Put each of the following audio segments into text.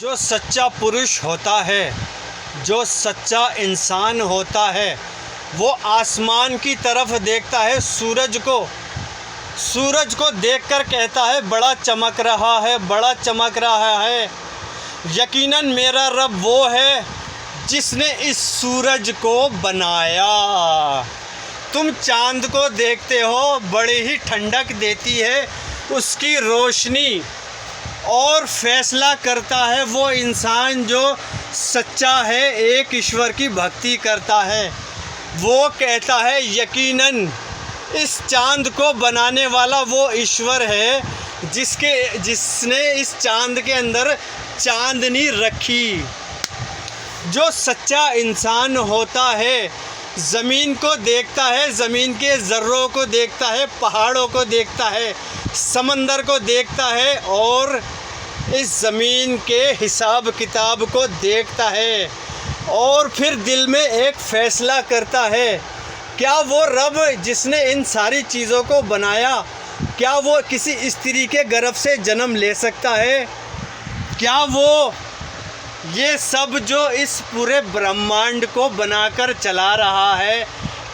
जो सच्चा पुरुष होता है, जो सच्चा इंसान होता है, वो आसमान की तरफ देखता है, सूरज को देखकर कहता है बड़ा चमक रहा है, बड़ा चमक रहा है। यकीनन मेरा रब वो है जिसने इस सूरज को बनाया। तुम चाँद को देखते हो, बड़ी ही ठंडक देती है उसकी रोशनी, और फैसला करता है वो इंसान जो सच्चा है, एक ईश्वर की भक्ति करता है। वो कहता है यकीनन इस चाँद को बनाने वाला वो ईश्वर है जिसने इस चाँद के अंदर चाँदनी रखी। जो सच्चा इंसान होता है ज़मीन को देखता है, ज़मीन के ज़र्रों को देखता है, पहाड़ों को देखता है, समंदर को देखता है और इस ज़मीन के हिसाब किताब को देखता है और फिर दिल में एक फ़ैसला करता है। क्या वो रब जिसने इन सारी चीज़ों को बनाया, क्या वो किसी स्त्री के गर्भ से जन्म ले सकता है? क्या वो ये सब जो इस पूरे ब्रह्मांड को बनाकर चला रहा है,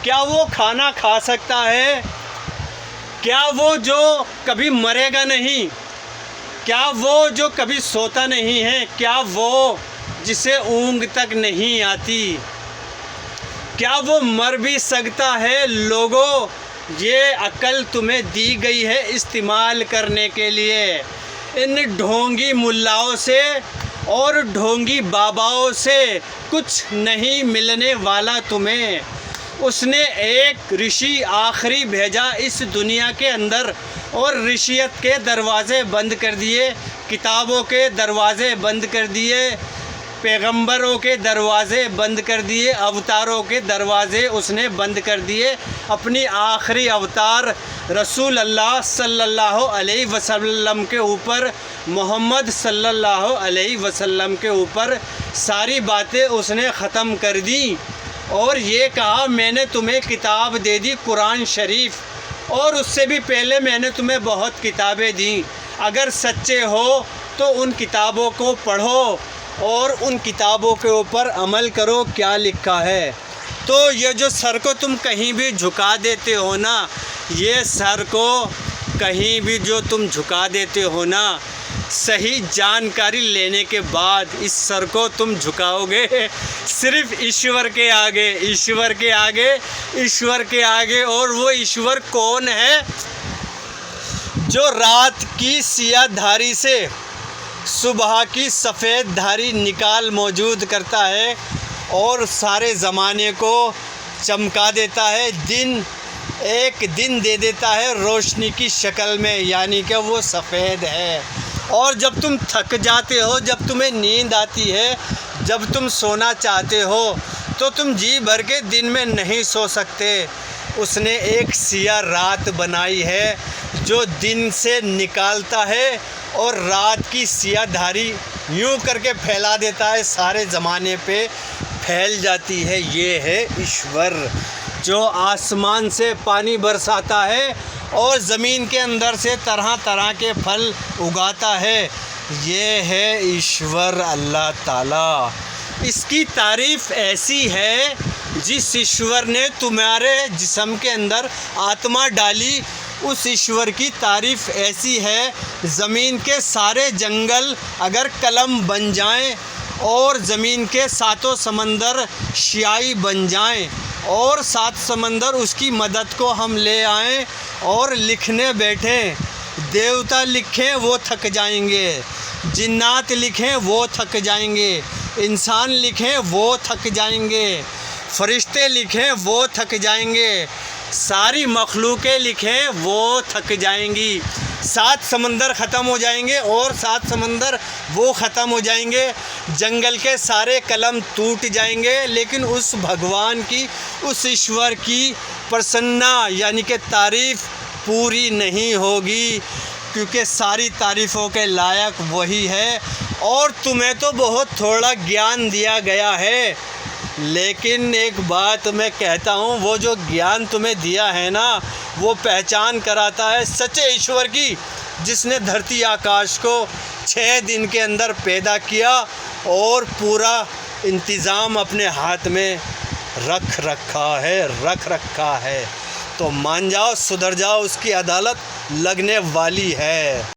क्या वो खाना खा सकता है? क्या वो जो कभी मरेगा नहीं, क्या वो जो कभी सोता नहीं है, क्या वो जिसे ऊँग तक नहीं आती, क्या वो मर भी सकता है? लोगों, ये अक्ल तुम्हें दी गई है इस्तेमाल करने के लिए। इन ढोंगी मुल्लाओं से और ढोंगी बाबाओं से कुछ नहीं मिलने वाला तुम्हें। उसने एक ऋषि आखिरी भेजा इस दुनिया के अंदर और ऋषियत के दरवाज़े बंद कर दिए, किताबों के दरवाज़े बंद कर दिए, पैगंबरों के दरवाज़े बंद कर दिए, अवतारों के दरवाज़े उसने बंद कर दिए। अपनी आखिरी अवतार रसूल अल्लाह सल्लल्लाहु अलैहि वसल्लम के ऊपर, मोहम्मद सल्लल्लाहु अलैहि वसल्लम के ऊपर सारी बातें उसने ख़त्म कर दी और ये कहा मैंने तुम्हें किताब दे दी कुरान शरीफ, और उससे भी पहले मैंने तुम्हें बहुत किताबें दी। अगर सच्चे हो तो उन किताबों को पढ़ो और उन किताबों के ऊपर अमल करो। क्या लिखा है? तो ये जो सर को तुम कहीं भी झुका देते हो ना, ये सर को कहीं भी जो तुम झुका देते हो ना, सही जानकारी लेने के बाद इस सर को तुम झुकाओगे सिर्फ ईश्वर के आगे, ईश्वर के आगे, ईश्वर के आगे। और वो ईश्वर कौन है? जो रात की सियाह धारी से सुबह की सफ़ेद धारी निकाल मौजूद करता है और सारे ज़माने को चमका देता है। दिन एक दिन दे देता है रोशनी की शक्ल में, यानी कि वो सफ़ेद है। और जब तुम थक जाते हो, जब तुम्हें नींद आती है, जब तुम सोना चाहते हो, तो तुम जी भर के दिन में नहीं सो सकते। उसने एक सियाह रात बनाई है जो दिन से निकालता है और रात की सियाह धारी यूँ करके फैला देता है, सारे ज़माने पे फैल जाती है। ये है ईश्वर जो आसमान से पानी बरसाता है और ज़मीन के अंदर से तरह तरह के फल उगाता है। ये है ईश्वर अल्लाह ताला। इसकी तारीफ़ ऐसी है, जिस ईश्वर ने तुम्हारे जिस्म के अंदर आत्मा डाली, उस ईश्वर की तारीफ़ ऐसी है, ज़मीन के सारे जंगल अगर कलम बन जाएं और ज़मीन के सातों समंदर स्याही बन जाएं और 7 समंदर उसकी मदद को हम ले आएं और लिखने बैठें, देवता लिखें वो थक जाएंगे, जिन्नात लिखें वो थक जाएंगे, इंसान लिखें वो थक जाएंगे, फरिश्ते लिखें वो थक जाएंगे, सारी मखलूक़ें लिखें वो थक जाएंगी। 7 समंदर ख़त्म हो जाएंगे और 7 समंदर वो ख़त्म हो जाएंगे, जंगल के सारे कलम टूट जाएंगे, लेकिन उस भगवान की, उस ईश्वर की प्रसन्ना यानी कि तारीफ़ पूरी नहीं होगी, क्योंकि सारी तारीफ़ों के लायक वही है। और तुम्हें तो बहुत थोड़ा ज्ञान दिया गया है, लेकिन एक बात मैं कहता हूँ, वो जो ज्ञान तुम्हें दिया है ना, वो पहचान कराता है सच्चे ईश्वर की, जिसने धरती आकाश को 6 दिन के अंदर पैदा किया और पूरा इंतज़ाम अपने हाथ में रख रखा है। तो मान जाओ, सुधर जाओ, उसकी अदालत लगने वाली है।